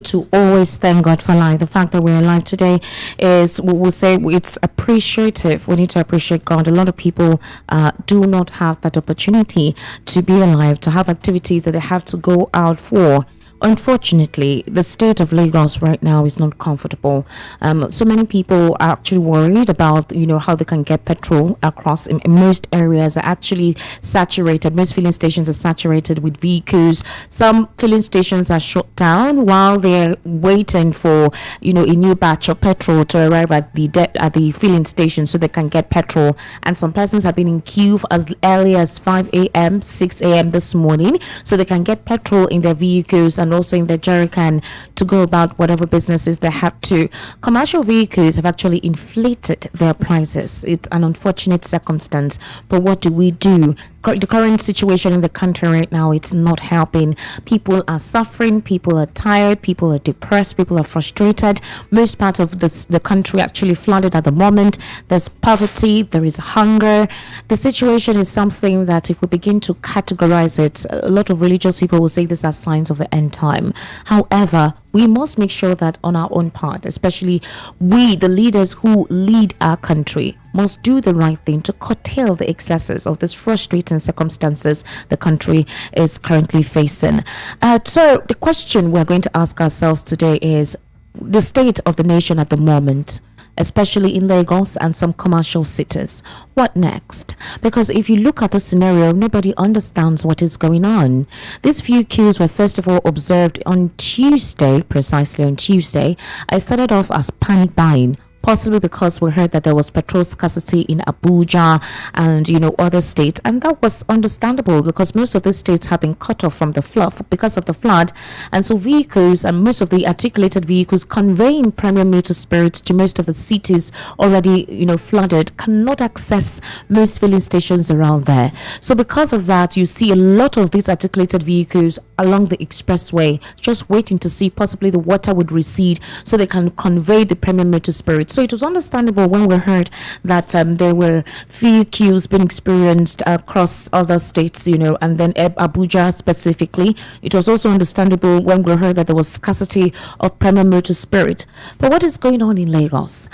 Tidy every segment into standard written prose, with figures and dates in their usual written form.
to always thank God for life. The fact that we're alive today is, we will say, it's appreciative. We need to appreciate God. A lot of people do not have that opportunity to be alive, to have activities that they have to go out for. Unfortunately, the state of Lagos right now is not comfortable. So many people are actually worried about, how they can get petrol across. In most areas are actually saturated. Most filling stations are saturated with vehicles. Some filling stations are shut down while they're waiting for, a new batch of petrol to arrive at the filling station so they can get petrol. And some persons have been in queue as early as 5 a.m., 6 a.m. this morning so they can get petrol in their vehicles and also in the jerrycan to go about whatever businesses they have to. Commercial vehicles have actually inflated their prices. It's an unfortunate circumstance, but what do we do? The current situation in the country right now, it's not helping. People are suffering, people are tired, people are depressed, people are frustrated. Most part of the country actually flooded at the moment. There's poverty, there is hunger. The situation is something that if we begin to categorize it, a lot of religious people will say these are signs of the end time. However, we must make sure that on our own part, especially we, the leaders who lead our country, must do the right thing to curtail the excesses of these frustrating circumstances the country is currently facing. So the question we're going to ask ourselves today is the state of the nation at the moment, especially in Lagos and some commercial cities. What next? Because if you look at the scenario, nobody understands what is going on. These few queues were first of all observed on Tuesday, precisely on Tuesday. I started off as panic buying, possibly because we heard that there was petrol scarcity in Abuja and other states, and that was understandable because most of the states have been cut off from the flood because of the flood, and so vehicles and most of the articulated vehicles conveying premium motor spirits to most of the cities already flooded cannot access most filling stations around there. So because of that, you see a lot of these articulated vehicles along the expressway just waiting to see possibly the water would recede so they can convey the premium motor spirits. So it was understandable when we heard that there were few queues being experienced across other states, and then Abuja specifically. It was also understandable when we heard that there was scarcity of premium motor spirit. But what is going on in Lagos?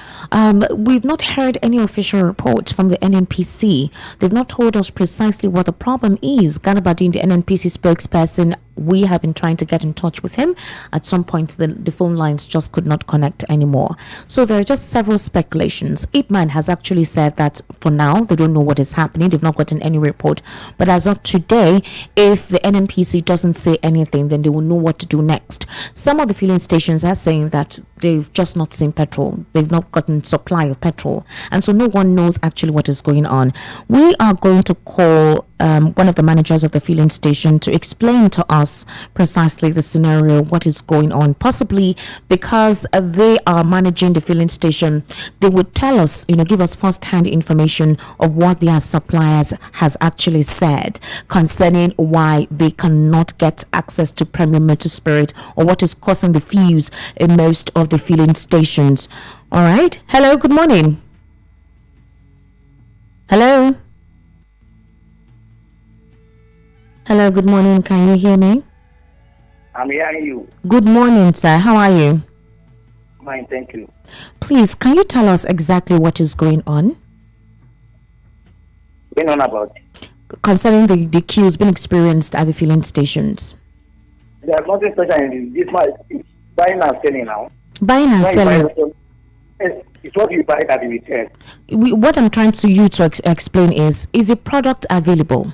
We've not heard any official report from the NNPC. They've not told us precisely what the problem is. Ganabadin, the NNPC spokesperson, we have been trying to get in touch with him. At some point, the phone lines just could not connect anymore. So there are just several speculations. Ipman has actually said that for now, they don't know what is happening. They've not gotten any report. But as of today, if the NNPC doesn't say anything, then they will know what to do next. Some of the filling stations are saying that they've just not seen petrol. They've not gotten supply of petrol. And so no one knows actually what is going on. We are going to call one of the managers of the filling station to explain to us precisely the scenario, what is going on. Possibly because they are managing the filling station, they would tell us, give us first-hand information of what their suppliers have actually said concerning why they cannot get access to premium motor spirit or what is causing the fuse in most of the filling stations. All right. Hello, good morning. Hello. Hello, good morning. Can you hear me? I'm hearing you. Good morning, sir. How are you? Fine, thank you. Please, can you tell us exactly what is going on? Going on about? Concerning the queues being experienced at the filling stations. There's nothing special in this. It's buying and selling now. Buying and selling. It's what you buy that you sell. What I'm trying to explain is the product available?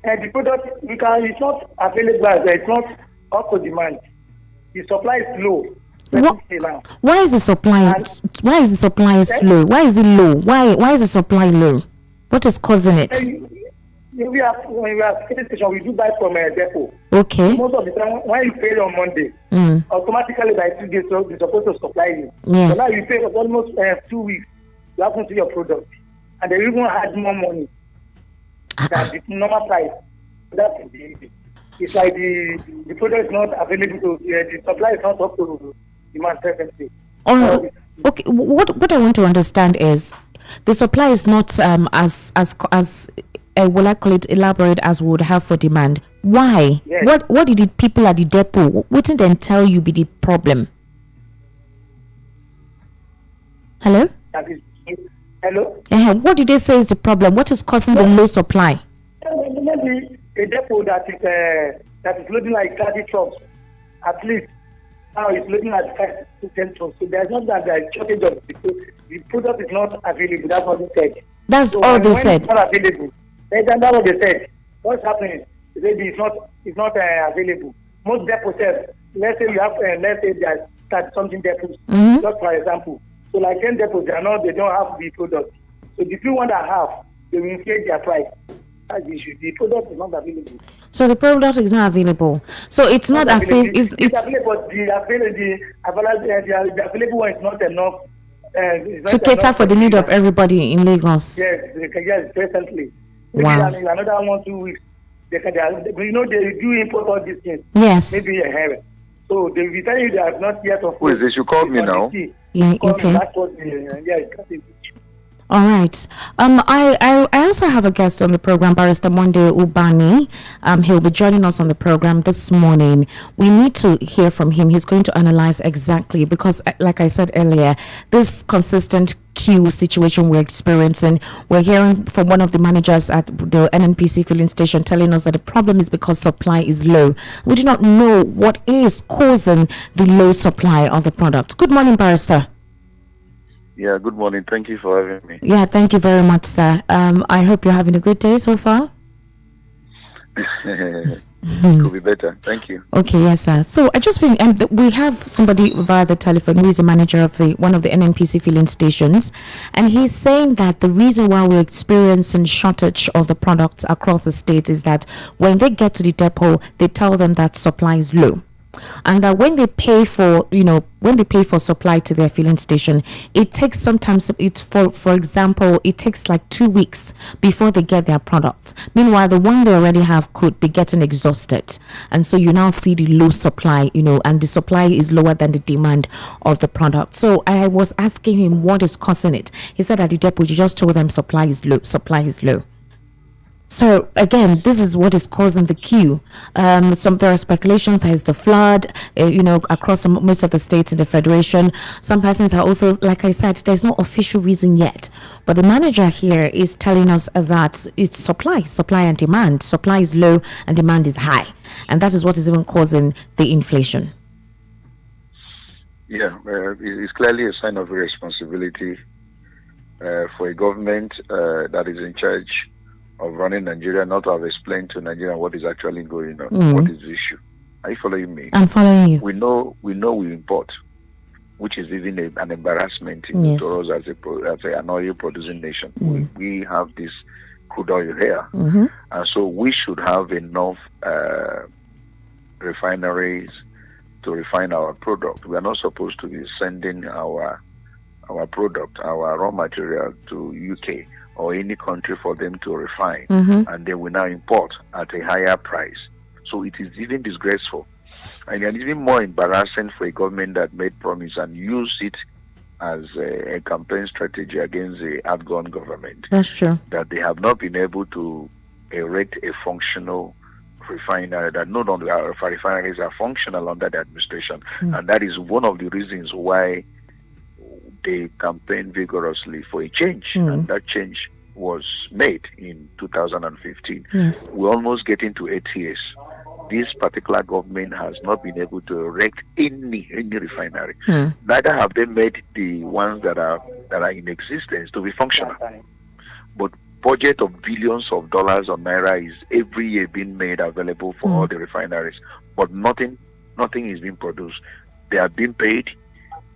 The product, it's not available, it's not up to demand. The supply is low. Why is the supply? Why is the supply slow? Why is it low? Why is the supply low? What is causing it? When we are station, we do buy from a depot. Okay. Most of the time, when you pay on Monday, automatically by 2 days, so they're supposed to supply you. Yes. So now you pay for almost 2 weeks. You have to see your product, and they even add more money than the normal price. That's it's like the product is not available to the supply is not up to demand presently. Okay. What I want to understand is the supply is not as will I call it elaborate as we would have for demand. Why? Yes. What did the people at the depot, what did they tell you be the problem? Hello? That is, hello? What did they say is the problem? What is causing the low supply? Maybe a depot that is loading like 30 trucks, at least now it's loading at 5 to 10 trucks. So there's not that there is shortage of the product is not available. That's what they said. That's so all they when said. It's not available. That's what they said. What's happening is that it's not available. Most depots, let's say you have let's say there's something depots, just for example. So like 10 depots, they don't have the product. So the few ones that have, they will inflate their price. That's the issue. The product is not available. So the product is not available. So it's not as if it's available, but the available one is not enough. To cater for the need of everybody in Lagos. Yes, presently. Wow. Maybe another 1-2 weeks. They do import all these things. Yes. Maybe a hair. So they will tell you they have not yet. Who is this? You called me now. Yeah. Okay. That's what the All right. I also have a guest on the program, Barrister Monday Ubani. He'll be joining us on the program this morning. We need to hear from him. He's going to analyze exactly because, like I said earlier, this consistent queue situation we're experiencing. We're hearing from one of the managers at the NNPC filling station telling us that the problem is because supply is low. We do not know what is causing the low supply of the product. Good morning, Barrister. Yeah, good morning. Thank you for having me. Yeah, thank you very much, sir. I hope you're having a good day so far. Could be better. Thank you. Okay, yes, sir. So I just feel we have somebody via the telephone who is the manager of one of the NNPC filling stations, and he's saying that the reason why we're experiencing shortage of the products across the state is that when they get to the depot, they tell them that supply is low. And that when they pay for supply to their filling station, it takes sometimes for example, it takes like 2 weeks before they get their product. Meanwhile, the one they already have could be getting exhausted, and so you now see the low supply, and the supply is lower than the demand of the product. So I was asking him what is causing it. He said at the depot, you just told them supply is low. So again, this is what is causing the queue. There are speculations that it's the flood, across most of the states in the federation. Some persons are also, like I said, there's no official reason yet. But the manager here is telling us that it's supply and demand. Supply is low and demand is high, and that is what is even causing the inflation. Yeah, it's clearly a sign of irresponsibility for a government that is in charge of running Nigeria not to have explained to Nigeria what is actually going on, what is the issue. Are you following me? I'm following you. We know we import, which is even an embarrassment to us as an oil producing nation. We have this crude oil here, and so we should have enough refineries to refine our product. We are not supposed to be sending our product, our raw material to UK or any country for them to refine, and they will now import at a higher price. So it is even disgraceful. And it's even more embarrassing for a government that made promise and used it as a campaign strategy against the outgone government. That's true. That they have not been able to erect a functional refinery, that no longer our refineries are functional under the administration. And that is one of the reasons why they campaigned vigorously for a change, and that change was made in 2015. Yes. We're almost getting to 8 years. This particular government has not been able to erect any refinery. Neither have they made the ones that are in existence to be functional. But budget of billions of dollars or naira is every year being made available for all the refineries, but nothing is being produced. They are being paid.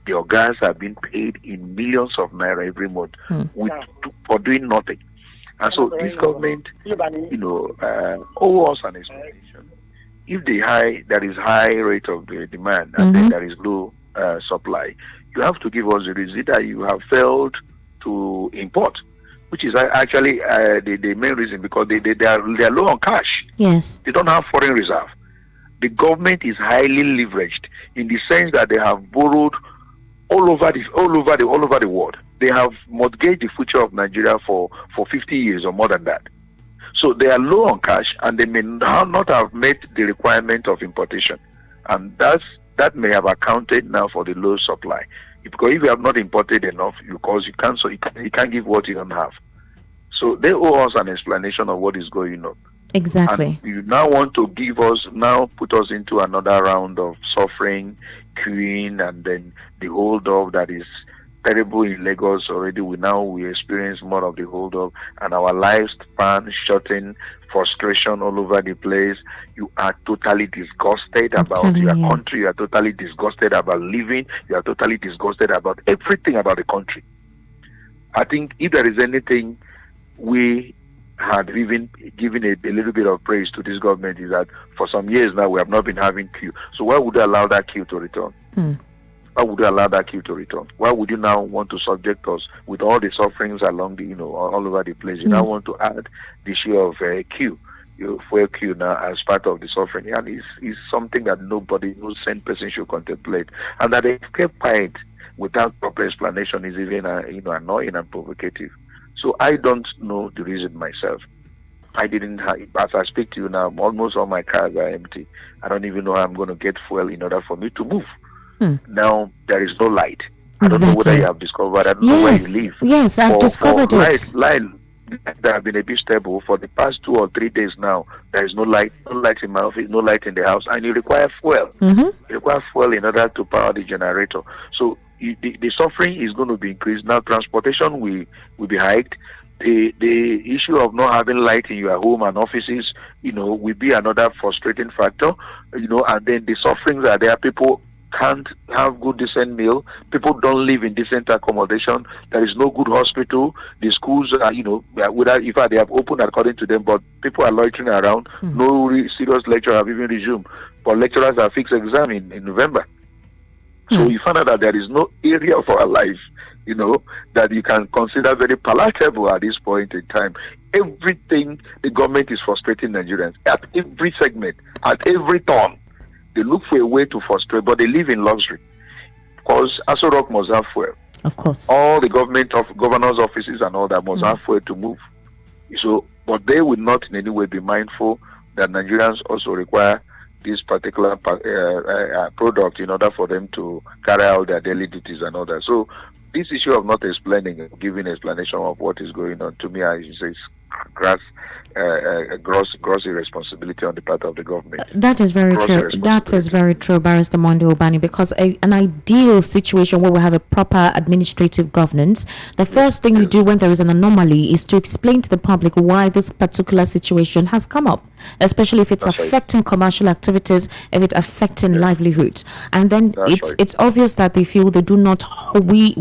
The organs are being paid in millions of naira every month for doing nothing. And so this government, owe us an explanation. If there is high rate of the demand and then there is low supply, you have to give us the reason that you have failed to import, which is actually the main reason, because they are low on cash. Yes. They don't have foreign reserve. The government is highly leveraged in the sense that they have borrowed all over the world. They have mortgaged the future of Nigeria for 50 years or more than that. So they are low on cash, and they may not have met the requirement of importation, and that may have accounted now for the low supply. Because if you have not imported enough, you can't give what you don't have. So they owe us an explanation of what is going on. Exactly. And you now want to put us into another round of suffering, queuing, and then the hold up that is terrible in Lagos already. We experience more of the hold up, and our lifespan shortening, frustration all over the place. You are totally disgusted about your country. You are totally disgusted about living. You are totally disgusted about everything about the country. I think if there is anything we had even given a little bit of praise to this government, is that for some years now we have not been having queue. So why would they allow that queue to return? Why would you allow that queue to return? Why would you now want to subject us with all the sufferings along the, all over the place? You now want to add the issue of queue, fuel queue now as part of the suffering. And it's something that no sane person should contemplate. And that they kept quiet without proper explanation is even, annoying and provocative. So I don't know the reason myself. I didn't have, as I speak to you now, almost all my cars are empty. I don't even know how I'm going to get fuel in order for me to move. Now there is no light. I don't know whether you have discovered. I don't know where you live. Yes, I've discovered it. Light, that have been a bit stable for the past 2 or 3 days now. There is no light in my office, no light in the house, and you require fuel. You require fuel in order to power the generator. So the suffering is going to be increased. Now transportation will be hiked. The issue of not having light in your home and offices, will be another frustrating factor. And then the sufferings are there. People can't have good decent meal. People don't live in decent accommodation. There is no good hospital. The schools are, in fact, they have opened according to them, but people are loitering around. No serious lecture have even resumed. But lecturers have fixed exam in November. So you find out that there is no area of our life, that you can consider very palatable at this point in time. Everything, the government is frustrating Nigerians at every segment, at every turn. They look for a way to frustrate, but they live in luxury. Because Aso Rock must have fuel. Of course. All the governors' offices and all that must have fuel to move. So, but they will not in any way be mindful that Nigerians also require this particular product in order for them to carry out their daily duties and all that. So, this issue of not explaining, giving explanation of what is going on, to me, is gross irresponsibility on the part of the government. That is very true. That is very true, Barrister Monday Obani, because an ideal situation where we have a proper administrative governance, the first thing you do when there is an anomaly is to explain to the public why this particular situation has come up, especially if it's affecting commercial activities, if it's affecting livelihood. And then it's obvious that they feel they do not, we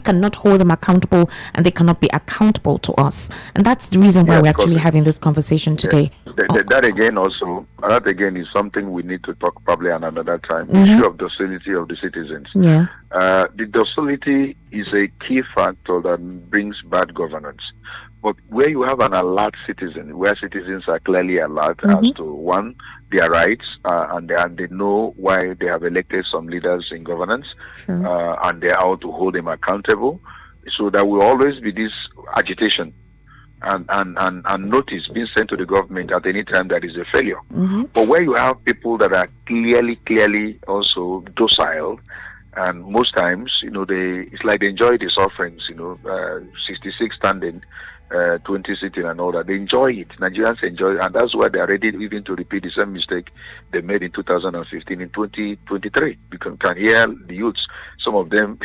cannot hold them accountable, and they cannot be accountable to us. And that's the reason why we're actually having this conversation today. That again is something we need to talk probably on another time. The issue of docility of the citizens. The docility is a key factor that brings bad governance. But where you have an alert citizen, where citizens are clearly alert as to, one, their rights, and they know why they have elected some leaders in governance, and they are out to hold them accountable. So there will always be this agitation and notice being sent to the government at any time that is a failure. But where you have people that are clearly also docile, and most times, it's like they enjoy the sufferings, 66 standing, 20 sitting and all that. They enjoy it. Nigerians enjoy it, and that's why they are ready even to repeat the same mistake they made in 2015 in 2023. You can hear the youths, some of them,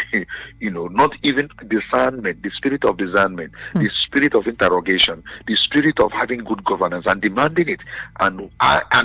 not even discernment, the spirit of discernment, the spirit of interrogation, the spirit of having good governance and demanding it, and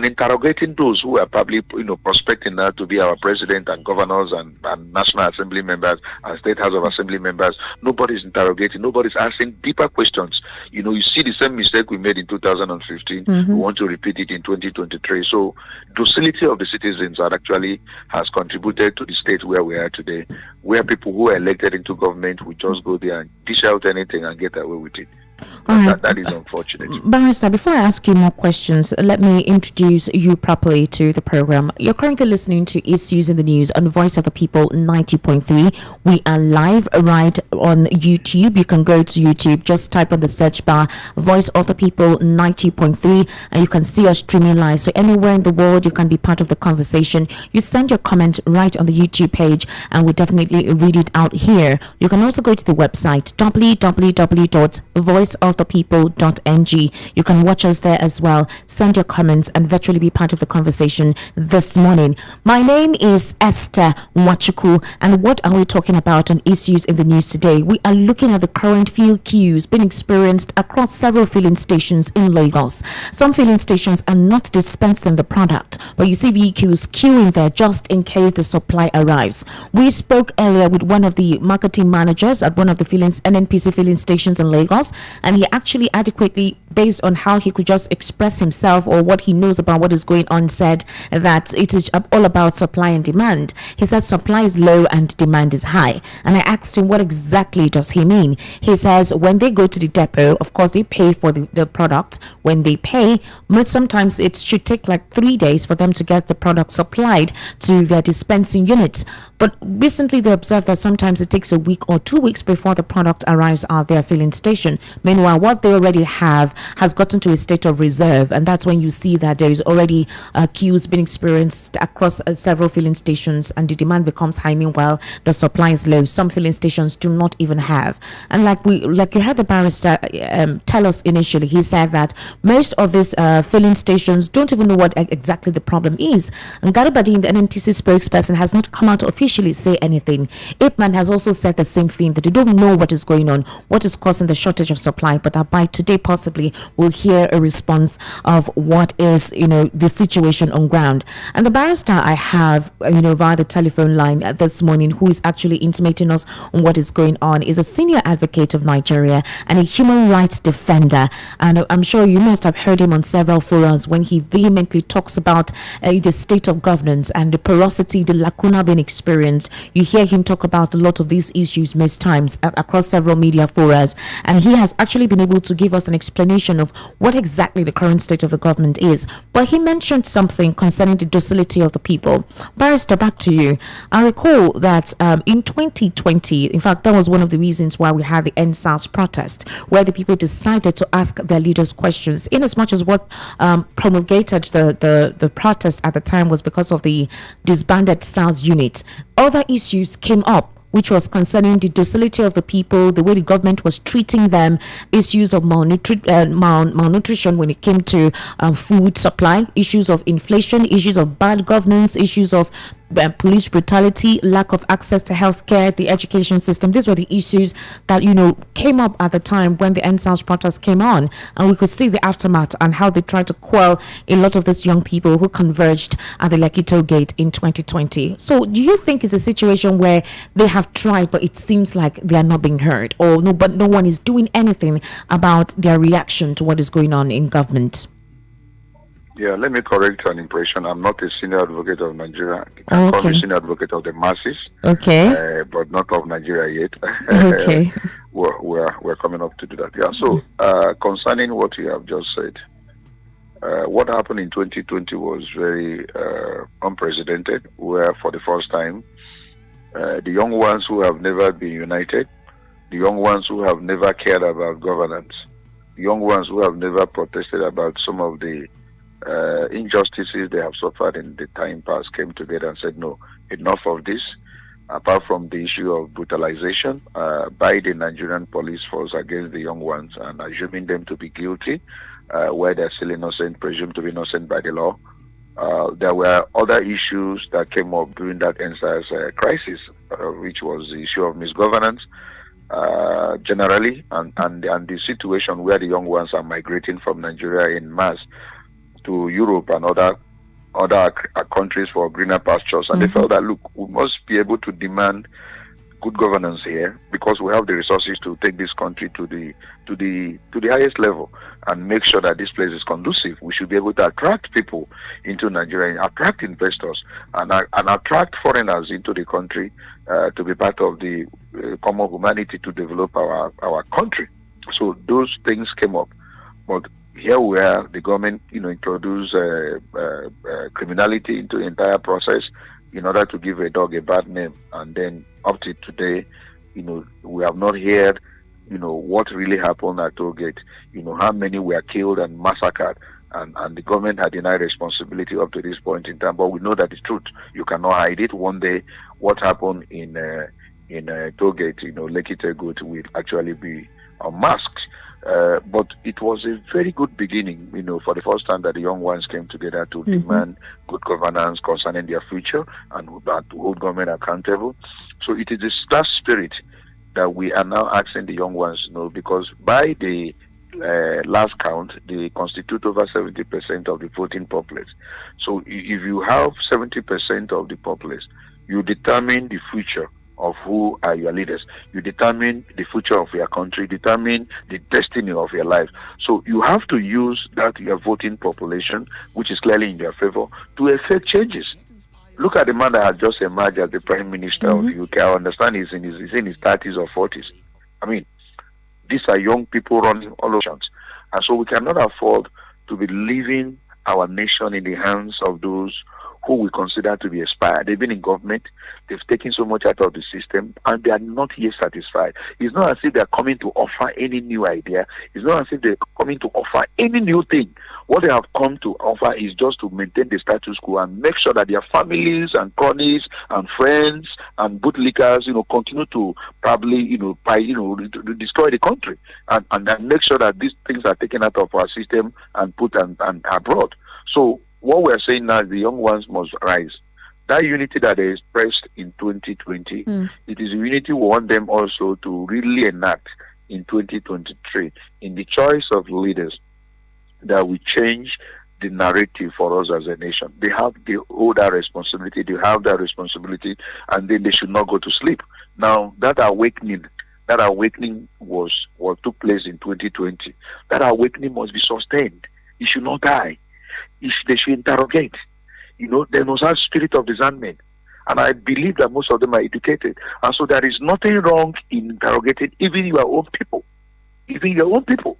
interrogating those who are probably, prospecting now to be our president and governors and National Assembly members and State House of Assembly members. Nobody's interrogating, nobody's asking deeper questions. You see the same mistake we made in 2015. We want to repeat it in 2023. So docility of the citizens has contributed to the state where we are today, where people who are elected into government will just go there and dish out anything and get away with it. All right. That is unfortunate. Barrister, before I ask you more questions, let me introduce you properly to the program. You're currently listening to Issues in the News on Voice of the People 90.3. We are live right on YouTube. You can go to YouTube, just type on the search bar Voice of the People 90.3, and you can see us streaming live. So anywhere in the world, you can be part of the conversation. You send your comment right on the YouTube page, and we'll definitely read it out here. You can also go to the website www.voiceofthepeople.ng. You can watch us there as well. Send your comments and virtually be part of the conversation this morning. My name is Esther Wachuku, and what are we talking about on Issues in the News today? We are looking at the current fuel queues being experienced across several filling stations in Lagos. Some filling stations are not dispensing the product, but you see vehicles queuing there just in case the supply arrives. We spoke earlier with one of the marketing managers at one of the NNPC filling stations in Lagos, and he actually adequately, based on how he could just express himself or what he knows about what is going on, said that it is all about supply and demand. He said supply is low and demand is high, and I asked him what exactly does he mean. He says when they go to the depot, of course they pay for the product. When they pay, sometimes it should take like 3 days for them to get the product supplied to their dispensing units. But recently they observed that sometimes it takes a week or 2 weeks before the product arrives at their filling station. Meanwhile, what they already have has gotten to a state of reserve, and that's when you see that there is already queues being experienced across several filling stations, and the demand becomes high. Meanwhile, the supply is low. Some filling stations do not even have. And like you heard the barrister tell us initially, he said that most of these filling stations don't even know what exactly the problem is. And Garibadi, the NNPC spokesperson, has not come out to officially say anything. Ipman has also said the same thing, that they don't know what is going on, what is causing the shortage of supply, but that by today possibly we'll hear a response of what is the situation on ground. And the barrister I have via the telephone line this morning, who is actually intimating us on what is going on, is a senior advocate of Nigeria and a human rights defender, and I'm sure you must have heard him on several forums when he vehemently talks about the state of governance and the porosity, the lacuna being experienced. You hear him talk about a lot of these issues most times across several media forums, and he has actually been able to give us an explanation of what exactly the current state of the government is. But he mentioned something concerning the docility of the people. Barrister, back to you. I recall that in 2020, in fact, that was one of the reasons why we had the NSAS protest, where the people decided to ask their leaders questions, in as much as what promulgated the protest at the time was because of the disbanded SARS unit. Other issues came up, which was concerning the docility of the people, the way the government was treating them, issues of malnutrition when it came to food supply, issues of inflation, issues of bad governance, issues of police brutality, lack of access to healthcare, the education system. These were the issues that came up at the time when the NSAS protest came on, and we could see the aftermath and how they tried to quell a lot of these young people who converged at the Lekki toll gate in 2020. So do you think it's a situation where they have tried, but it seems like they are not being heard, or no one is doing anything about their reaction to what is going on in government? Yeah, let me correct an impression. I'm not a senior advocate of Nigeria. I'm a senior advocate of the masses. Okay. But not of Nigeria yet. Okay. we're coming up to do that. Yeah. So concerning what you have just said, what happened in 2020 was very unprecedented, where for the first time, the young ones who have never been united, the young ones who have never cared about governance, the young ones who have never protested about some of the injustices they have suffered in the time past, came together and said, no, enough of this. Apart from the issue of brutalization by the Nigerian police force against the young ones and assuming them to be guilty, where they're still innocent, presumed to be innocent by the law. There were other issues that came up during that NSAS crisis, which was the issue of misgovernance generally, and the situation where the young ones are migrating from Nigeria in mass to Europe and other countries for greener pastures. And they felt that, look, we must be able to demand good governance here because we have the resources to take this country to the highest level and make sure that this place is conducive. We should be able to attract people into Nigeria, attract investors, and attract foreigners into the country to be part of the common humanity to develop our country. So those things came up. But here we are, the government, introduced criminality into the entire process in order to give a dog a bad name. And then up to today, we have not heard, what really happened at Tollgate, how many were killed and massacred. And the government had denied responsibility up to this point in time. But we know that the truth, you cannot hide it. One day, what happened in Tollgate, Lekki Tegut, will actually be unmasked. But it was a very good beginning, for the first time that the young ones came together to demand good governance concerning their future and to hold government accountable. So it is that spirit that we are now asking the young ones, because by the last count, they constitute over 70% of the voting populace. So if you have 70% of the populace, you determine the future of who are your leaders. You determine the future of your country, determine the destiny of your life. So you have to use that your voting population, which is clearly in their favor, to effect changes. Look at the man that has just emerged as the Prime Minister of the UK. I understand he's in his 30s or 40s. I mean, these are young people running all elections. And so we cannot afford to be leaving our nation in the hands of those who we consider to be expired. They've been in government, they've taken so much out of the system, and they are not yet satisfied. It's not as if they're coming to offer any new idea. It's not as if they're coming to offer any new thing. What they have come to offer is just to maintain the status quo and make sure that their families and cronies and friends and bootlickers, continue to probably, destroy the country and then make sure that these things are taken out of our system and put and abroad. So what we're saying now is the young ones must rise. That unity that they expressed in 2020, it is a unity we want them also to really enact in 2023 in the choice of leaders that will change the narrative for us as a nation. They have the older responsibility, and then they should not go to sleep. Now, that awakening was what took place in 2020. That awakening must be sustained. It should not die. They should interrogate. They must have spirit of discernment. And I believe that most of them are educated. And so there is nothing wrong in interrogating even your own people. Even your own people.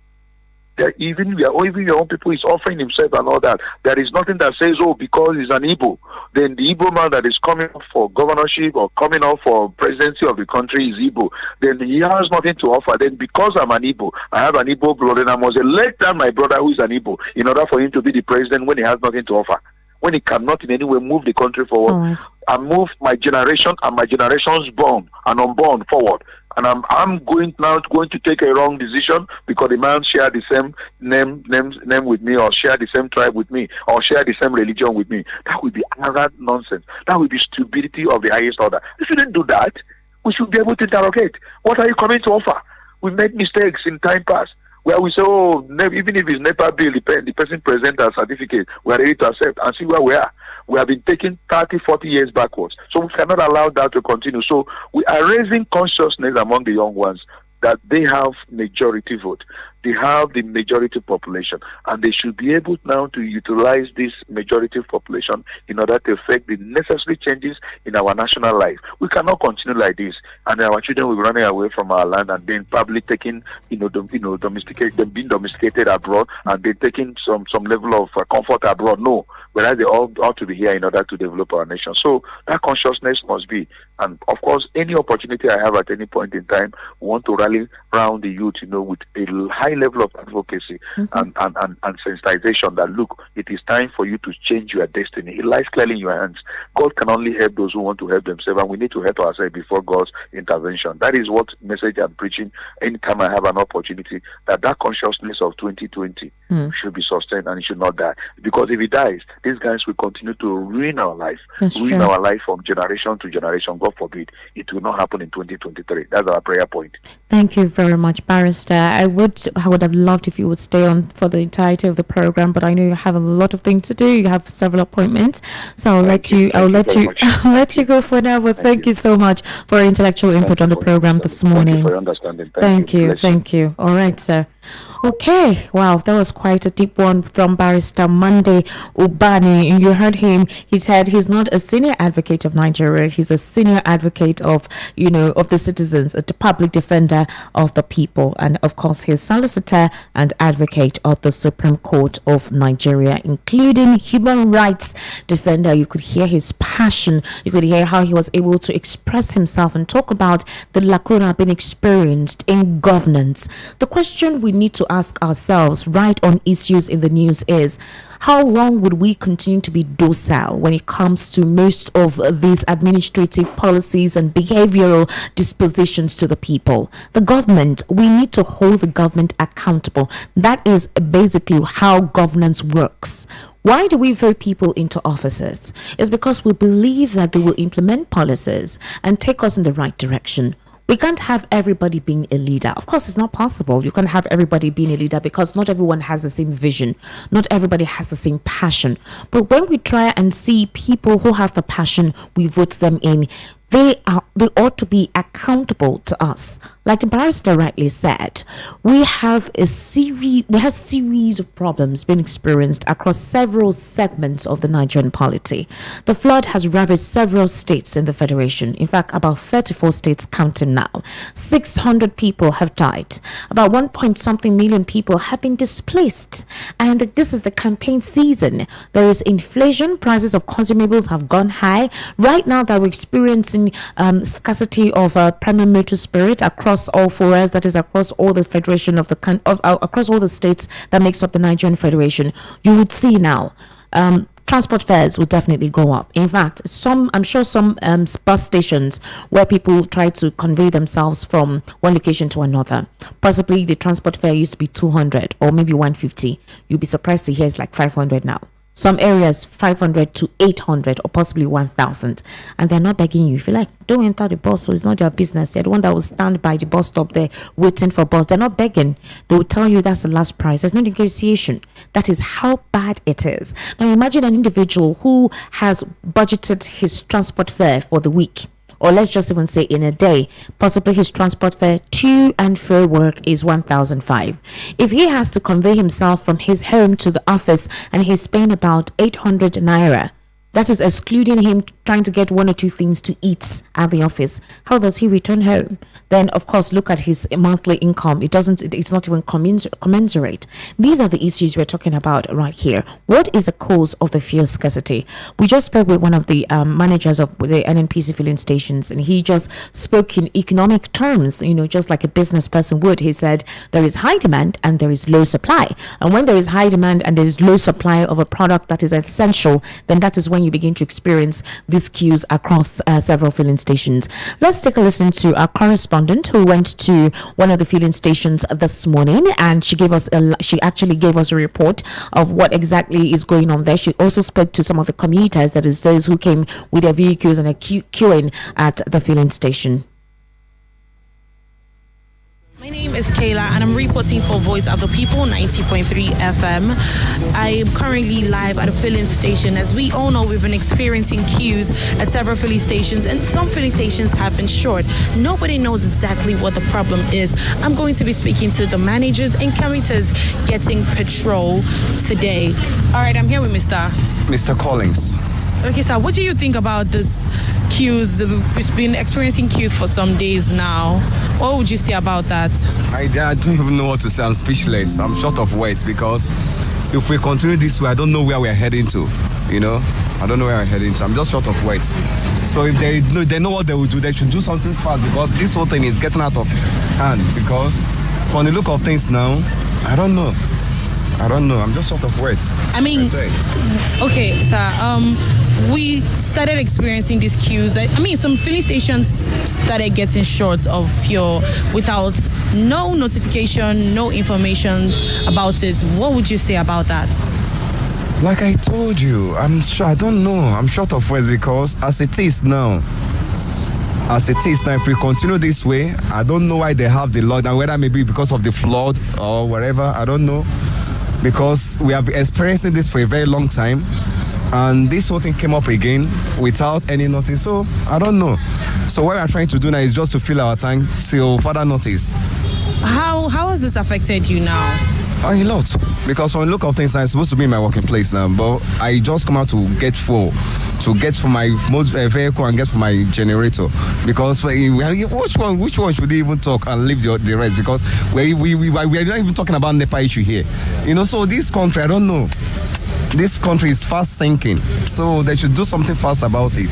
Even your own people is offering himself and all that. There is nothing that says, because he's an Igbo, then the Igbo man that is coming up for governorship or coming up for presidency of the country is Igbo. Then he has nothing to offer. Then because I'm an Igbo, I have an Igbo blood, and I must elect down my brother who is an Igbo in order for him to be the president when he has nothing to offer. When he cannot in any way move the country forward and move my generation and my generation's born and unborn forward. And I'm going to take a wrong decision because the man shared the same name with me, or share the same tribe with me, or share the same religion with me. That would be arrogant nonsense. That would be stupidity of the highest order. We shouldn't do that. We should be able to interrogate. What are you coming to offer? We made mistakes in time past where we say, even if it's NEPA bill, the person present a certificate, we are ready to accept and see where we are. We have been taking 30, 40 years backwards. So we cannot allow that to continue. So we are raising consciousness among the young ones that they have majority vote. They have the majority population, and they should be able now to utilize this majority population in order to effect the necessary changes in our national life. We cannot continue like this, and our children will be running away from our land and then probably taking, domesticated, being domesticated abroad, and then taking some level of comfort abroad. No, whereas they all ought to be here in order to develop our nation. So that consciousness must be, and of course, any opportunity I have at any point in time, we want to rally around the youth, with a high level of advocacy and sensitization that, look, it is time for you to change your destiny. It lies clearly in your hands. God can only help those who want to help themselves, and we need to help ourselves before God's intervention. That is what message I'm preaching anytime I have an opportunity, that consciousness of 2020 should be sustained and it should not die. Because if it dies, these guys will continue to ruin our life. Our life from generation to generation. God forbid it will not happen in 2023. That's our prayer point. Thank you very much, Barrister. I would have loved if you would stay on for the entirety of the program, but I know you have a lot of things to do. You have several appointments, so I'll let you go for now. But thank you so much for your intellectual input on the program this morning. Thank you for your understanding. Thank you. All right, sir. Okay, wow, that was quite a deep one from Barrister Monday Ubani. And you heard him. He said he's not a senior advocate of Nigeria. He's a senior advocate of, of the citizens, the public defender of the people, and of course, he's solicitor and advocate of the Supreme Court of Nigeria, including human rights defender. You could hear his passion. You could hear how he was able to express himself and talk about the lacuna being experienced in governance. The question we need to ask ourselves right on issues in the news is, how long would we continue to be docile when it comes to most of these administrative policies and behavioral dispositions to the people? The government, we need to hold the government accountable. That is basically how governance works. Why do we vote people into offices? It's because we believe that they will implement policies and take us in the right direction. We can't have everybody being a leader. Of course, it's not possible. You can't have everybody being a leader because not everyone has the same vision. Not everybody has the same passion. But when we try and see people who have the passion, we vote them in. They ought to be accountable to us. Like the barrister rightly said, we have series of problems being experienced across several segments of the Nigerian polity. The flood has ravaged several states in the federation. In fact, about 34 states counting now. 600 people have died. About 1 million people have been displaced. And this is the campaign season. There is inflation. Prices of consumables have gone high. Right now that we're experiencing scarcity of primary motor spirit across all forests, that is across all the federation across all the states that makes up the Nigerian Federation. You would see now transport fares will definitely go up. In fact, I'm sure some bus stations where people try to convey themselves from one location to another, possibly the transport fare used to be 200 or maybe 150. You'll be surprised to hear it's like 500 now. Some areas 500 to 800 or possibly 1,000, and they're not begging you. If you like, don't enter the bus, so it's not your business. They're the one that will stand by the bus stop there waiting for bus. They're not begging. They will tell you that's the last price. There's no negotiation. That is how bad it is. Now imagine an individual who has budgeted his transport fare for the week, or let's just even say in a day, possibly his transport fare to and fro work is 1,005. If he has to convey himself from his home to the office and he's paying about 800 naira, that is excluding him trying to get one or two things to eat at the office. How does he return home? Then, of course, look at his monthly income. It's not even commensurate. These are the issues we're talking about right here. What is the cause of the fuel scarcity? We just spoke with one of the managers of the NNPC filling stations, and he just spoke in economic terms, just like a business person would. He said there is high demand and there is low supply. And when there is high demand and there is low supply of a product that is essential, then that is when you begin to experience these queues across several filling stations. Let's take a listen to our correspondent who went to one of the filling stations this morning, and she actually gave us a report of what exactly is going on there. She also spoke to some of the commuters, that is those who came with their vehicles and are queuing at the filling station. My name is Kayla and I'm reporting for Voice of the People 90.3 FM. I am currently live at a filling station. As we all know, we've been experiencing queues at several filling stations, and some filling stations have been short. Nobody knows exactly what the problem is. I'm going to be speaking to the managers and commuters getting petrol today. All right, I'm here with Mr. Collins. Okay, sir, what do you think about this queues? We've been experiencing queues for some days now. What would you say about that? I don't even know what to say. I'm speechless. I'm short of words because if we continue this way, I don't know where we're heading to. I don't know where we're heading to. I'm just short of words. So if they know what they will do, they should do something fast because this whole thing is getting out of hand. Because from the look of things now, I don't know. I'm just short of words. Okay, sir. We started experiencing these queues. Some filling stations started getting short of fuel without no notification, no information about it. What would you say about that? Like I told you, I'm sure. I don't know. I'm short of words because as it is now, if we continue this way, I don't know why they have the lockdown, whether maybe because of the flood or whatever, I don't know. Because we have been experiencing this for a very long time, and this whole thing came up again without any notice. So I don't know. So what we're trying to do now is just to fill our tank till further notice. How has this affected you now? A lot, because from the look of things, I'm supposed to be in my working place now, but I just come out to get for my vehicle and get for my generator, because which one should they even talk and leave the rest, because we are not even talking about NEPA issue here, so this country, I don't know, this country is fast sinking, so they should do something fast about it.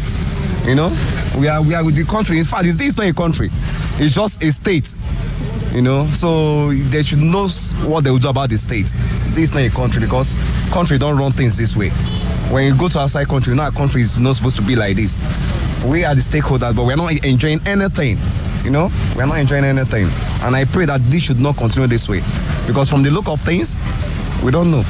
We are with the country. In fact, this is not a country, it's just a state. So they should know what they will do about the state. This is not a country, because country don't run things this way. When you go to outside country, our country is not supposed to be like this. We are the stakeholders, but we're not enjoying anything. We're not enjoying anything. And I pray that this should not continue this way, because from the look of things, we don't know.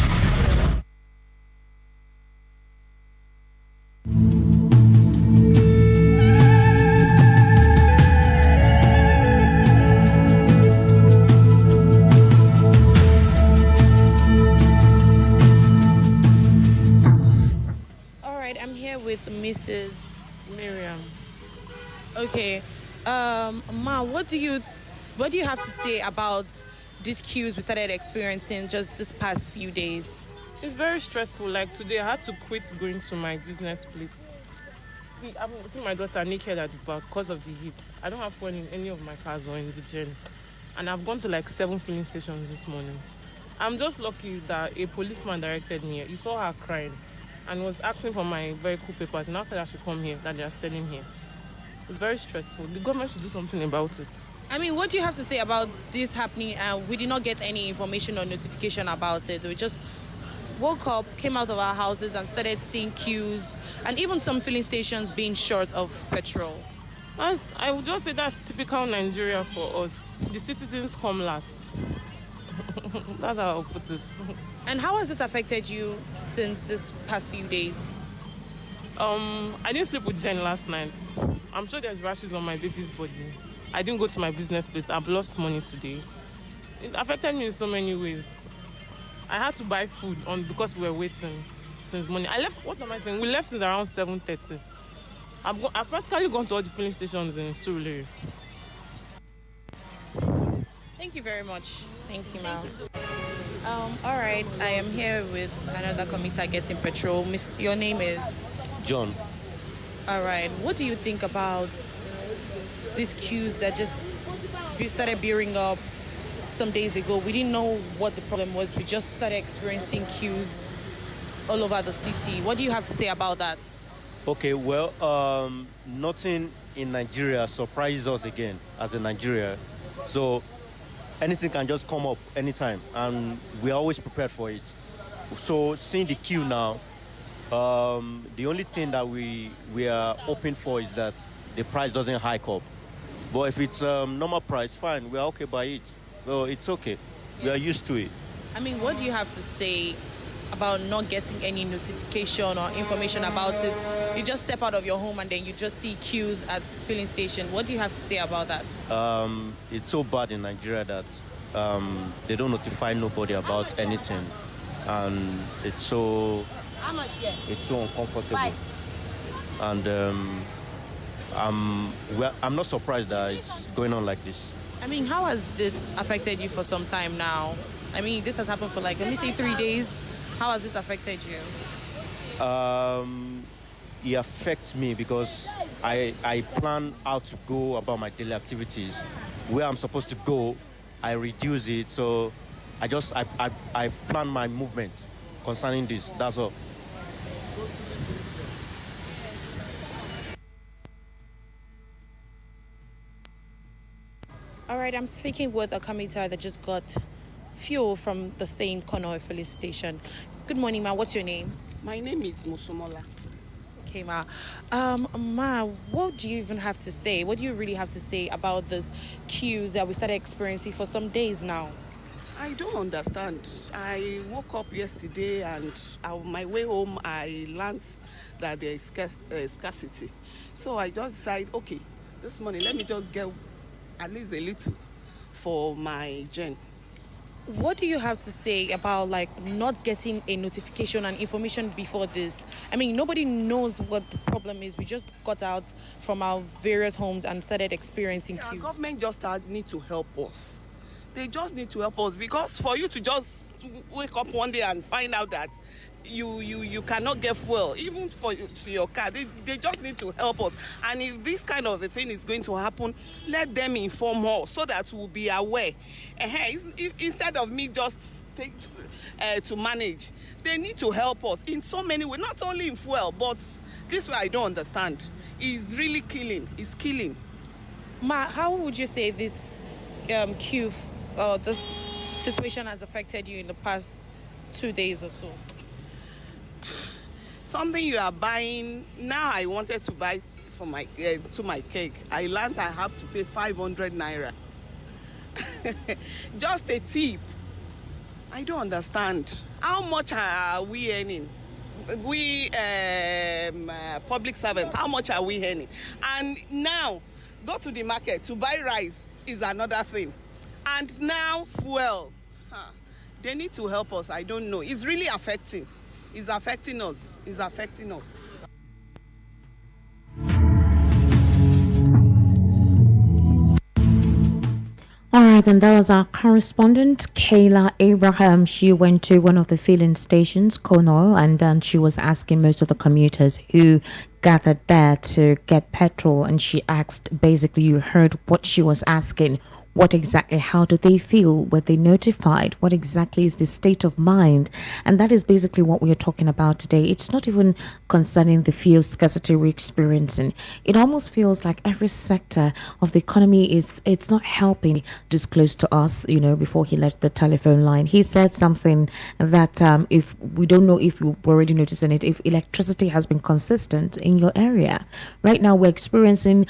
Mrs. Miriam. Okay. Ma, what do you have to say about these queues we started experiencing just this past few days? It's very stressful. Like today, I had to quit going to my business place. I'm seeing my daughter naked at the back because of the heat. I don't have fun in any of my cars or in the gym. And I've gone to like 7 filling stations this morning. I'm just lucky that a policeman directed me here. You saw her crying and was asking for my vehicle papers, and I said I should come here, that they are selling here. It's very stressful. The government should do something about it. I mean, what do you have to say about this happening? We did not get any information or notification about it. We just woke up, came out of our houses and started seeing queues and even some filling stations being short of petrol. I would just say that's typical Nigeria for us. The citizens come last. That's how I'll put it. And how has this affected you since this past few days? I didn't sleep with Jen last night. I'm sure there's rashes on my baby's body. I didn't go to my business place. I've lost money today. It affected me in so many ways. I had to buy food because we were waiting since morning. What am I saying? We left since around 7:30. I've practically gone to all the filling stations in Surulere. Thank you very much. Thank you, ma'am. All right, I am here with another commuter getting petrol. Your name is? John. All right, what do you think about these queues that just started bearing up some days ago? We didn't know what the problem was. We just started experiencing queues all over the city. What do you have to say about that? Okay, well, nothing in Nigeria surprises us again as a Nigeria. So anything can just come up anytime, and we're always prepared for it. So seeing the queue now, the only thing that we are hoping for is that the price doesn't hike up. But if it's normal price, fine, we're okay by it. Well, it's okay. We are used to it. I mean, what do you have to say about not getting any notification or information about it? You just step out of your home and then you just see queues at filling station. What do you have to say about that? It's so bad in Nigeria that they don't notify nobody about anything, and it's so uncomfortable. And I'm not surprised that it's going on like this. I mean, how has this affected you for some time now? I mean, this has happened for let me say 3 days. How has this affected you? It affects me because I plan how to go about my daily activities. Where I'm supposed to go, I reduce it. So I plan my movement concerning this. That's all. All right, I'm speaking with a commuter that just got fuel from the same Kono filling station. Good morning, ma. What's your name? My name is Musumola. Okay, ma. Ma, what do you even have to say? What do you really have to say about this queues that we started experiencing for some days now? I don't understand. I woke up yesterday and on my way home, I learned that there is scarcity. So I just decided, okay, this morning, let me just get at least a little for my gen. What do you have to say about not getting a notification and information before this? I mean, nobody knows what the problem is. We just got out from our various homes and started experiencing queues. Government just need to help us. They just need to help us, because for you to just wake up one day and find out that you cannot get fuel even for your car, they just need to help us. And if this kind of a thing is going to happen, let them inform us so that we'll be aware. Instead of me just take to manage, they need to help us in so many ways, not only in fuel, but this way I don't understand. It's really killing. It's killing. Ma, how would you say this queue, this situation has affected you in the past 2 days or so? Something you are buying now. I wanted to buy for my to my cake. I learned I have to pay 500 naira. Just a tip. I don't understand. How much are we earning? We public servants, how much are we earning? And now, go to the market to buy rice is another thing. And now, fuel. They need to help us. I don't know. It's really affecting. It's affecting us. It's affecting us. All right, then that was our correspondent, Kayla Abraham. She went to one of the filling stations, Kono, and then she was asking most of the commuters who gathered there to get petrol. And she asked, basically, you heard what she was asking. What exactly, how do they feel? Were they notified? What exactly is the state of mind? And that is basically what we are talking about today. It's not even concerning the fuel scarcity we're experiencing. It almost feels like every sector of the economy it's not helping. Disclosed to us, before he left the telephone line, he said something that if we don't know if you already noticing it, if electricity has been consistent in your area. Right now we're experiencing,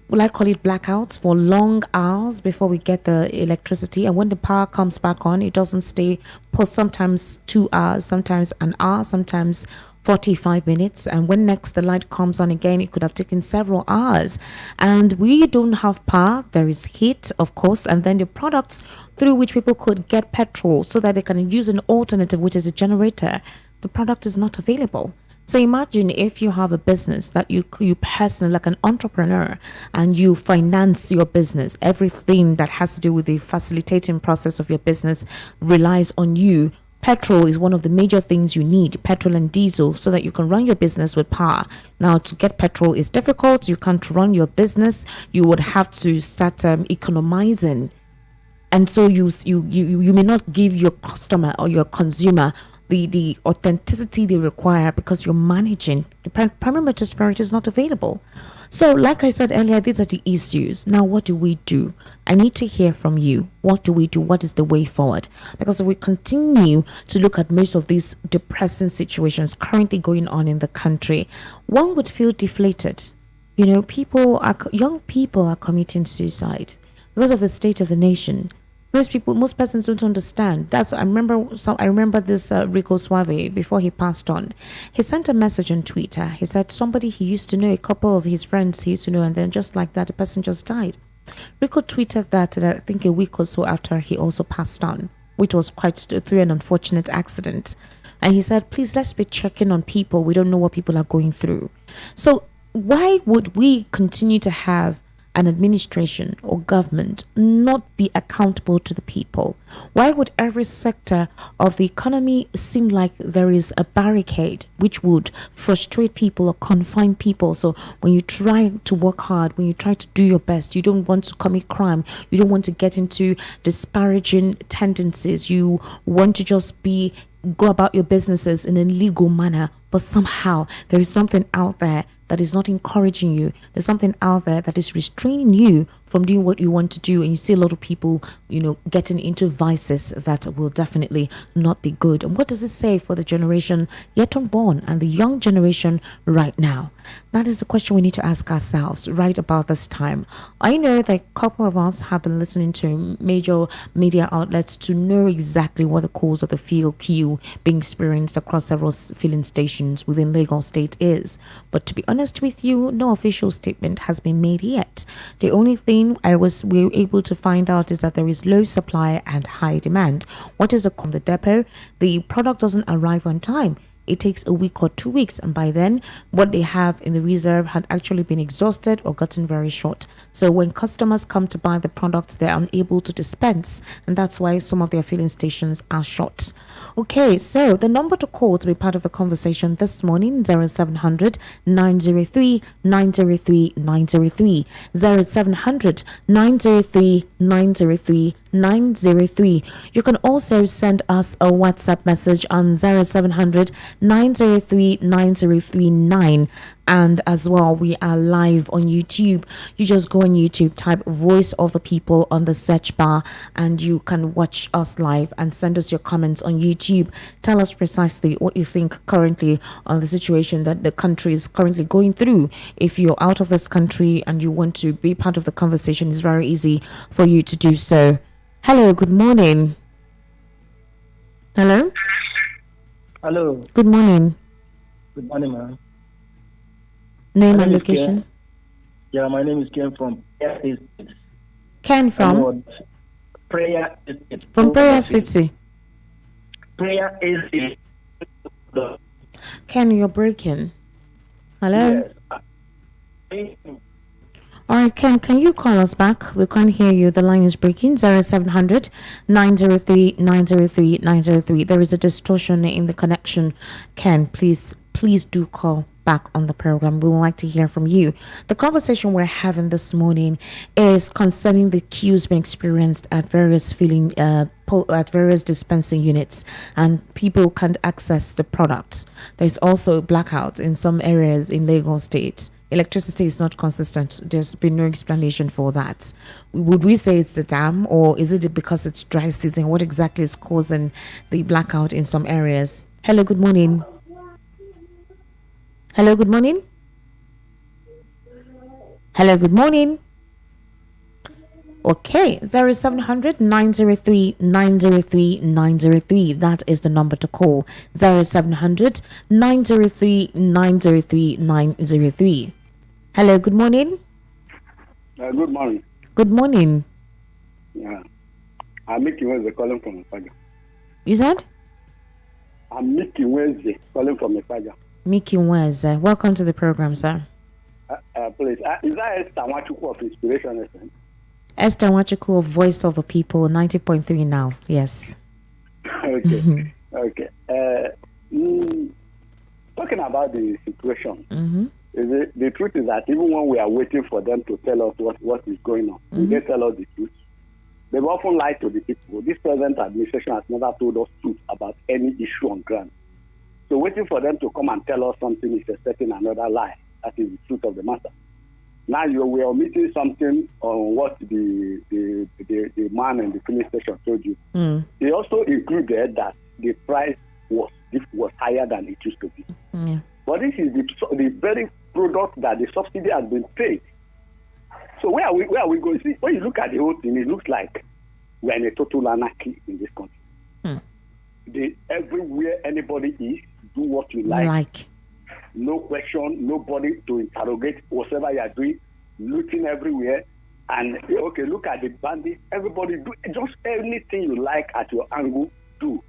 will I call it, blackouts for long hours before we get the electricity. And when the power comes back on, it doesn't stay for sometimes 2 hours, sometimes an hour, sometimes 45 minutes. And when next the light comes on again, it could have taken several hours. And we don't have power. There is heat, of course, and then the products through which people could get petrol so that they can use an alternative, which is a generator. The product is not available. So imagine if you have a business that you personally, like an entrepreneur, and you finance your business. Everything that has to do with the facilitating process of your business relies on you. Petrol is one of the major things you need, petrol and diesel, so that you can run your business with power. Now, to get petrol is difficult. You can't run your business. You would have to start economizing. And so you may not give your customer or your consumer the authenticity they require because you're managing. The primary transparency is not available. So like I said earlier, these are the issues. Now, what do we do? I need to hear from you. What do we do? What is the way forward? Because if we continue to look at most of these depressing situations currently going on in the country, one would feel deflated. Young people are committing suicide because of the state of the nation. Most persons don't understand. I remember this Rico Suave before he passed on. He sent a message on Twitter. He said somebody he used to know, a couple of his friends he used to know, and then just like that, the person just died. Rico tweeted that I think a week or so after he also passed on, which was quite through an unfortunate accident. And he said, please, let's be checking on people. We don't know what people are going through. So why would we continue to have an administration or government not be accountable to the people? Why would every sector of the economy seem like there is a barricade which would frustrate people or confine people? So when you try to work hard, when you try to do your best, you don't want to commit crime, you don't want to get into disparaging tendencies, you want to just go about your businesses in a legal manner, but somehow there is something out there that is not encouraging you. There's something out there that is restraining you from doing what you want to do. And you see a lot of people, getting into vices that will definitely not be good. And what does it say for the generation yet unborn and the young generation right now? That is the question we need to ask ourselves right about this time. I know that a couple of us have been listening to major media outlets to know exactly what the cause of the fuel queue being experienced across several filling stations within Lagos State is. But to be honest with you, no official statement has been made yet. The only thing we were able to find out is that there is low supply and high demand. What is the depot? The product doesn't arrive on time. it takes a week or 2 weeks, and by then what they have in the reserve had actually been exhausted or gotten very short. So when customers come to buy the products, they're unable to dispense, and that's why some of their filling stations are short. Okay, so the number to call to be part of the conversation this morning, 0700 903 903 903, 0700 903 903 903. You can also send us a WhatsApp message on 0700 903 9039. And as well, we are live on YouTube. You just go on YouTube, type Voice of the People on the search bar, and you can watch us live and send us your comments on YouTube. Tell us precisely what you think currently on the situation that the country is currently going through. If you're out of this country and you want to be part of the conversation, it's very easy for you to do so. Hello, good morning. Hello? Hello. Good morning. Good morning, ma'am. Name My and name is location? Ken. Yeah, my name is Ken from Prayer Estate. Ken from? Prayer Estate. From Prayer City. Prayer Estate. Ken, you're breaking. Hello? Yes. All right, Ken, can you call us back? We can't hear you. The line is breaking. 0700 903 903 903. There is a distortion in the connection. Ken, please do call back on the program. We would like to hear from you. The conversation we're having this morning is concerning the queues being experienced at various various dispensing units, and people can't access the products. There's also blackouts in some areas in Lagos State. Electricity is not consistent. There's been no explanation for that. Would we say it's the dam, or is it because it's dry season? What exactly is causing the blackout in some areas? Hello, good morning. Hello, good morning. Hello, good morning. Okay, 0700 903 903 903. That is the number to call. 0700 903 903 903. Hello, good morning. Good morning. Good morning. Yeah. I'm Mickey Wednesday calling from Ifaja. You said? I'm Mickey Wednesday calling from Ifaja. Mickey Wednesday. Welcome to the program, sir. Please. Is that Esther Wachuku of Inspiration FM? Esther Wachuku of Voice of the People, 90.3 now. Yes. Okay. Okay. Talking about the situation, the truth is that even when we are waiting for them to tell us what is going on, they tell us the truth. They've often lied to the people. This present administration has never told us truth about any issue on ground. So waiting for them to come and tell us something is expecting another lie. That is the truth of the matter. Now we are omitting something on what the man in the filling station told you. They also included that the price was higher than it used to be. But this is the very product that the subsidy has been paid. So where are we going? See, when you look at the whole thing, it looks like we're in a total anarchy in this country. Everywhere anybody is, do what you like. No question, nobody to interrogate whatever you are doing, looting everywhere. And okay, look at the bandits. Everybody do just anything you like at your angle, do.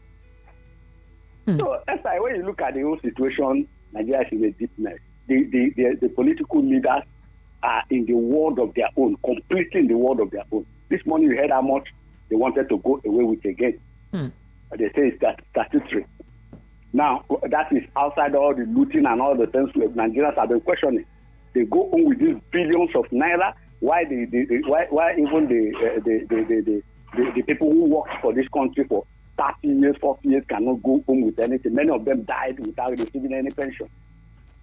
So that's why when you look at the whole situation, Nigeria is in a deep mess. The political leaders are in the world of their own, completely in the world of their own. This morning you heard how much they wanted to go away with again. They say it's statutory. Now, that is outside all the looting and all the things Nigerians have been questioning. They go on with these billions of naira. Why even the people who worked for this country for 30 years, 40 years cannot go home with anything. Many of them died without receiving any pension.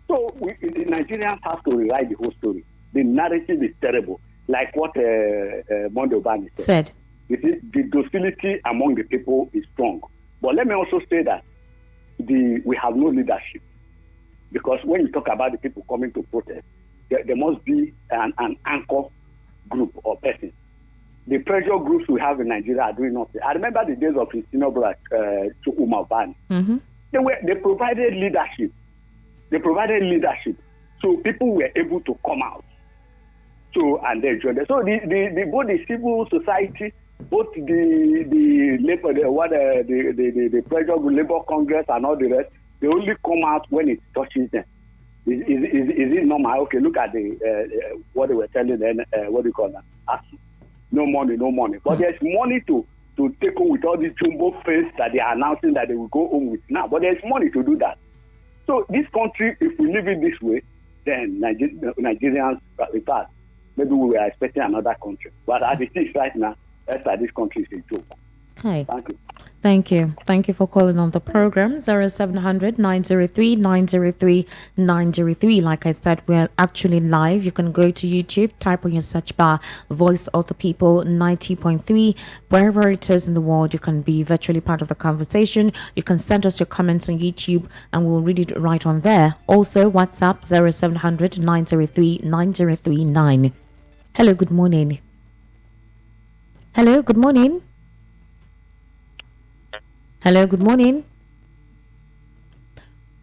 So the Nigerians have to rewrite the whole story. The narrative is terrible, like what Mondobani said. You see, the docility among the people is strong. But let me also say that we have no leadership, because when you talk about the people coming to protest, there must be an anchor group or person. The pressure groups we have in Nigeria are doing nothing. I remember the days of his senior brother Chukwuma Bani. They provided leadership. So people were able to come out. So and they joined. So both the civil society, both the labor, the pressure group, Labor Congress, and all the rest, They only come out when it touches them. Is it normal? Okay, look at the what they were telling them. What do you call that? Acid. No money, no money. But there's money to take home with all these jumbo face that they are announcing that they will go home with now. But there's money to do that. So this country, if we leave it this way, then Nigerians, in fact, maybe we were expecting another country. But as it is right now, that's why this country is a joke. Okay. Thank you. Thank you. Thank you for calling on the program. 0700 903 903 903. Like I said, we're actually live. You can go to YouTube, type on your search bar Voice of the People 90.3. Wherever it is in the world, you can be virtually part of the conversation. You can send us your comments on YouTube and we'll read it right on there. Also, WhatsApp 0700 903 9039. Hello, good morning. Hello, good morning. Hello, good morning.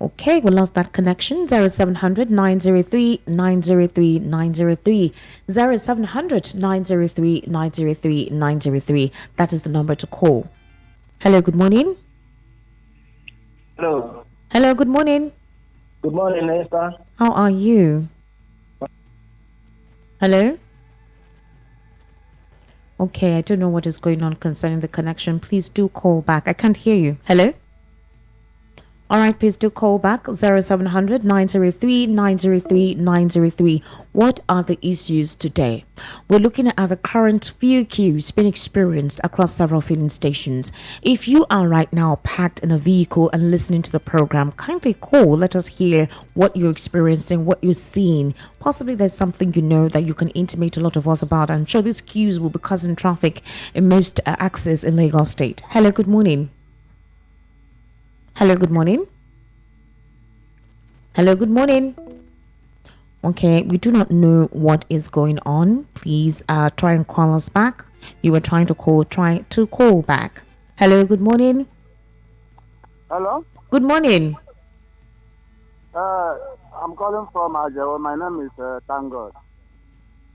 Okay, we lost that connection. 0700 903 903 903. 0700 903 903 903. That is the number to call. Hello, good morning. Hello. Hello, good morning. Good morning, Esther. How are you? Hello? Okay, I don't know what is going on concerning the connection. Please do call back. I can't hear you. Hello? All right, please do call back 0700 903 903 903. What are the issues today? We're looking at the current few queues being experienced across several filling stations. If you are right now packed in a vehicle and listening to the program, kindly call. Let us hear what you're experiencing, what you're seeing. Possibly there's something you know that you can intimate a lot of us about. I'm sure these queues will be causing traffic in most axes in Lagos State. Hello, good morning. Hello, good morning. Hello, good morning. Okay, we do not know what is going on. Please try and call us back. You were trying to call, try to call back. Hello, good morning. Hello? Good morning. I'm calling from Ajawa. My name is Thank God.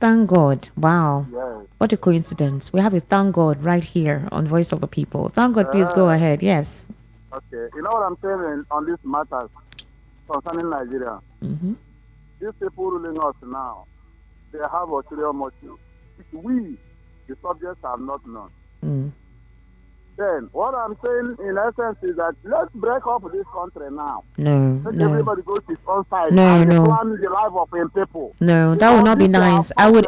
Thank God. Wow. Yes. What a coincidence. We have a thank God right here on Voice of the People. Thank God, please go ahead. Yes. Okay. You know what I'm saying on these matters concerning Nigeria? Mm-hmm. These people ruling us now, they have ulterior motive. If we, the subjects, have not known. Then, what I'm saying in essence is that let's break up this country now. No, Let no. everybody go to his own side No, and no. plan the life of his people. No, that would not be nice. I would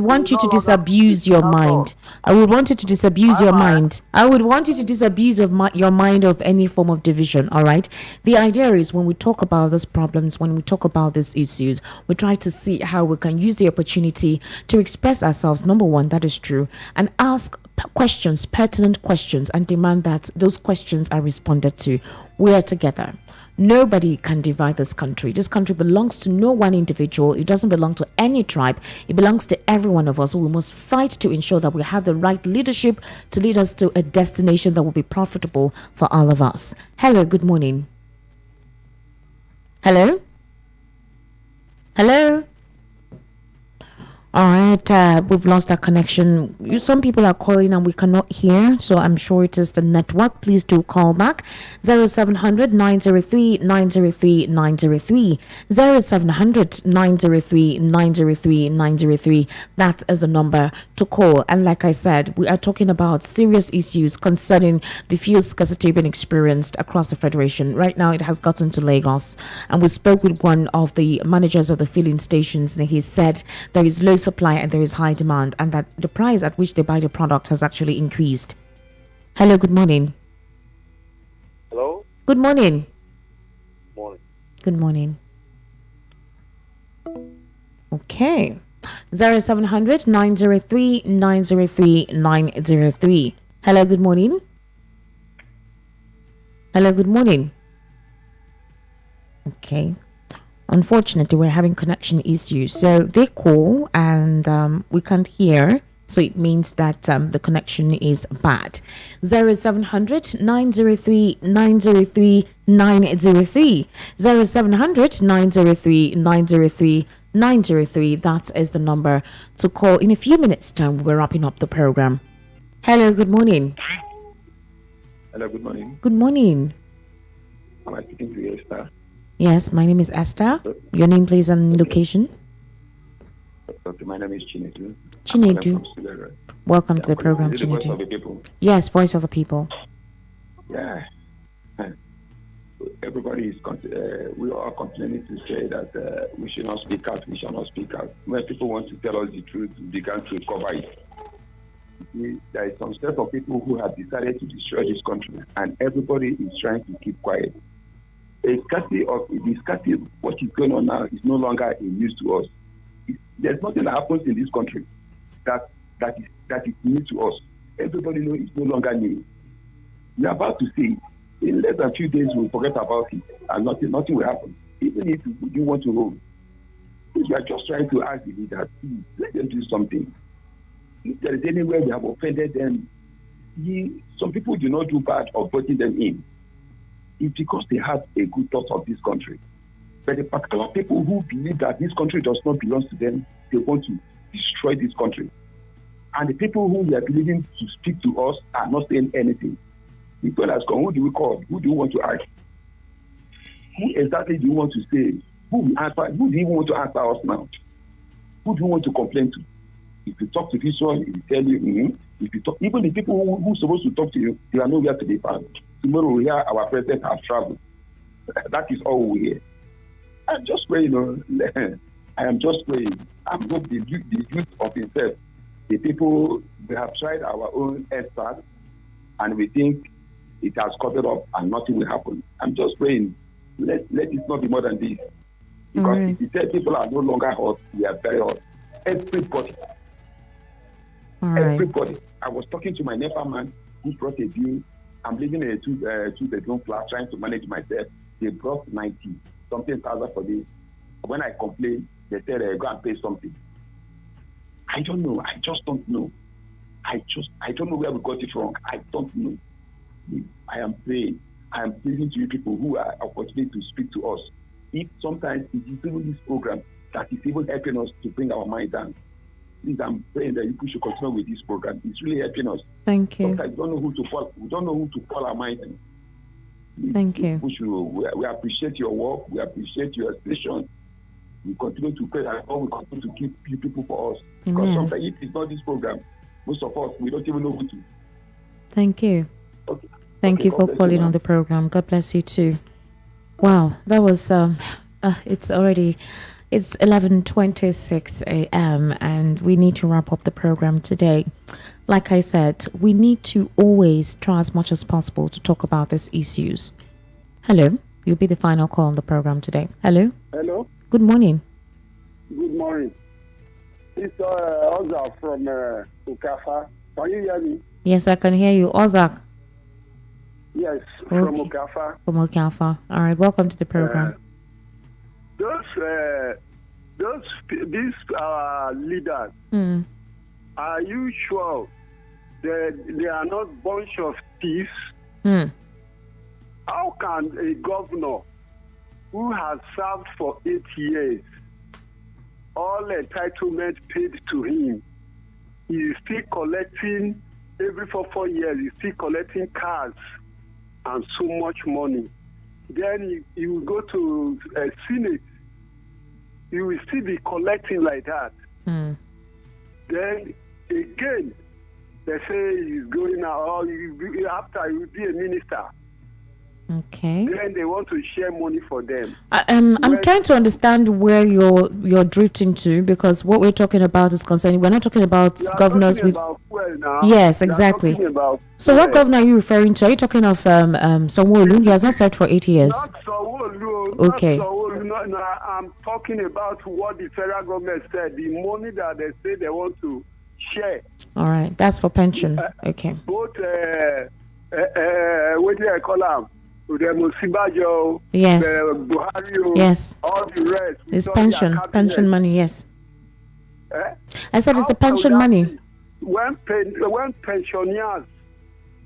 want you to disabuse your mind. I would want you to disabuse your mind. I would want you to disabuse your mind of any form of division, all right? The idea is when we talk about these problems, when we talk about these issues, we try to see how we can use the opportunity to express ourselves. Number one, that is true. And ask questions, pertinent questions, and demand that those questions are responded to. We are together. Nobody can divide this country. This country belongs to no one individual. It doesn't belong to any tribe. It belongs to every one of us. So we must fight to ensure that we have the right leadership to lead us to a destination that will be profitable for all of us. Hello, good morning. Hello? Hello? All right, we've lost that connection. Some people are calling and we cannot hear, so I'm sure it is the network. Please do call back 0700 903 903 903 0700 903 903 903. That is the number to call. And like I said, we are talking about serious issues concerning the fuel scarcity being experienced across the federation. Right now, it has gotten to Lagos, and we spoke with one of the managers of the filling stations, and he said there is low supply and there is high demand, and that the price at which they buy the product has actually increased. Hello, good morning. Hello? Good morning. Morning. Good morning. Okay. 0700 903 903 903. Hello, good morning. Hello, good morning. Okay. Unfortunately, we're having connection issues. So they call and we can't hear. So it means that the connection is bad. 0700 903 903 903. 0700 903 903 903. That is the number to call. In a few minutes' time, we're wrapping up the program. Hello, good morning. Hello, good morning. Good morning. Am I speaking to you, Esther? Yes, my name is Esther. Your name, please, and location. Okay, my name is Chinedu. Chinedu. Welcome to the program, Is it the voice of Chinedu. the people? Yes, voice of the people. Yeah. Everybody is, we are complaining to say that we should not speak out, we shall not speak out. When people want to tell us the truth, we began to cover it. There is some set of people who have decided to destroy this country, and everybody is trying to keep quiet. The scarcity, what is going on now is no longer a news to us. There's nothing that happens in this country that is new to us. Everybody knows it's no longer new. We are about to see it. In less than a few days, we'll forget about it, and nothing will happen. Even if you want to hold, we are just trying to ask the leaders, please, let them do something. If there is anywhere we have offended them, some people do not do bad of putting them in. It's because they have a good thought of this country. But the particular people who believe that this country does not belong to them, they want to destroy this country. And the people who we are believing to speak to us are not saying anything. The God has come, who do we call? Who do you want to ask? Who exactly do you want to say? Who do you even want to answer us now? Who do you want to complain to? If you talk to this one, he will tell you, If you talk, even the people who are supposed to talk to you, they are nowhere to be found. Tomorrow we hear our president has traveled. That is all we hear. I'm just praying, I am just praying. I'm not the youth of himself. The people, we have tried our own experts, and we think it has covered up and nothing will happen. I'm just praying, let it not be more than this. Because if you say people are no longer hot, we are very hot. Everybody. Everybody. I was talking to my neighbor man who brought a bill. I'm living in a two-bedroom flat trying to manage myself. They brought 90-something thousand for this. When I complained, they said, go and pay something. I don't know. I just don't know. I don't know where we got it wrong. I don't know. I am praying. I am pleading to you people who are opportunity to speak to us. If sometimes it is even this program that is even helping us to bring our mind down. Please, I'm praying that you should continue with this program. It's really helping us. Thank you. Sometimes we don't know who to call. We don't know who to call our mind. Thank you. We appreciate your work. We appreciate your station. We continue to pray that God will continue to keep you people for us. Amen. Because sometimes if it's not this program, most of us, we don't even know who to. Thank you. Okay. Thank you for calling on the program. God bless you too. Wow, that was it's 11:26 a.m. and we need to wrap up the program today. Like I said, we need to always try as much as possible to talk about these issues. Hello, you'll be the final call on the program today. Hello. Hello. Good morning. Good morning. It's Ozak from Okafa. Can you hear me? Yes, I can hear you. Ozak. Yes, from Okafa. From Okafa. All right, welcome to the program. These leaders, are you sure they are not bunch of thieves? How can a governor who has served for 8 years, all entitlement paid to him, he is still collecting every 4 years, he's still collecting cars and so much money. Then he will go to Senate. He will still be collecting like that. Then again, they say he's going out, or after he will be a minister. Okay. Then they want to share money for them. I'm trying to understand where you're drifting to, because what we're talking about is concerning. We're not talking about governors with. Yes, exactly. So what governor are you referring to? Are you talking of Sanwo-Olu? He has not served for 8 years. Not Sanwo-Olu. Okay. Not Sanwo-Olu. No, I'm talking about what the federal government said. The money that they say they want to share. All right, that's for pension. Okay. Both what do I call them? The Musibajo, yes, the Buhari, yes, all the rest. It's pension money, yes. I said it's the pension money. When pensioners,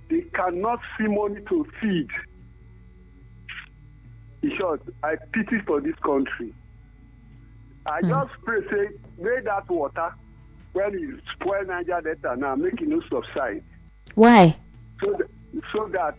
they cannot see money to feed. In short, I pity for this country. I just pray, say, may that water, when you spoil Niger Delta now, make it no subside. Why? So that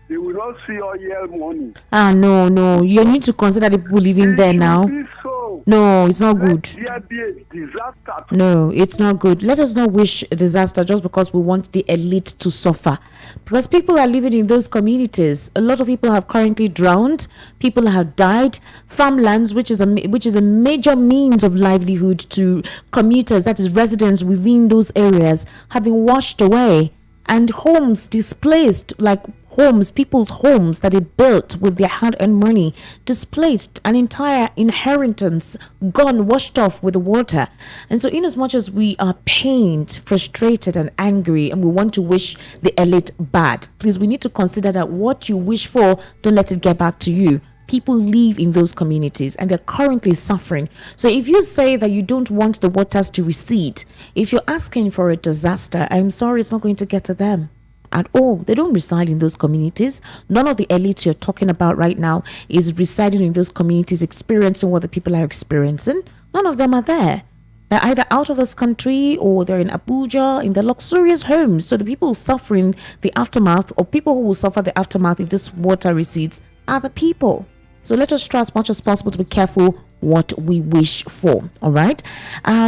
they will not see oil money. No. You need to consider the people living there now. So. No, it's not good. There be a disaster. No, it's not good. Let us not wish a disaster just because we want the elite to suffer. Because people are living in those communities. A lot of people have currently drowned. People have died. Farmlands, which is a major means of livelihood to commuters, that is residents within those areas, have been washed away. And homes displaced, like people's homes that they built with their hard-earned money, displaced, an entire inheritance gone, washed off with the water. And so in as much as we are pained, frustrated and angry, and we want to wish the elite bad, please, we need to consider that what you wish for, don't let it get back to you. People live in those communities and they're currently suffering. So if you say that you don't want the waters to recede, if you're asking for a disaster, I'm sorry, it's not going to get to them at all. They don't reside in those communities. None of the elites you're talking about right now is residing in those communities, experiencing what the people are experiencing. None of them are there. They're either out of this country or they're in Abuja in their luxurious homes. So the people suffering the aftermath, or people who will suffer the aftermath if this water recedes, are the people. So let us try as much as possible to be careful what we wish for. All right.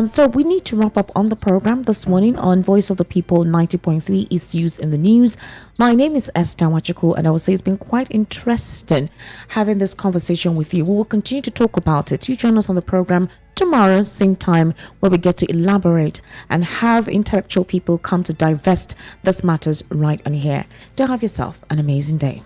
So we need to wrap up on the program this morning on Voice of the People 90.3 Issues in the News. My name is Esther Wachiko, and I would say it's been quite interesting having this conversation with you. We will continue to talk about it. You join us on the program tomorrow, same time, where we get to elaborate and have intellectual people come to divest these matters right on here. Do have yourself an amazing day.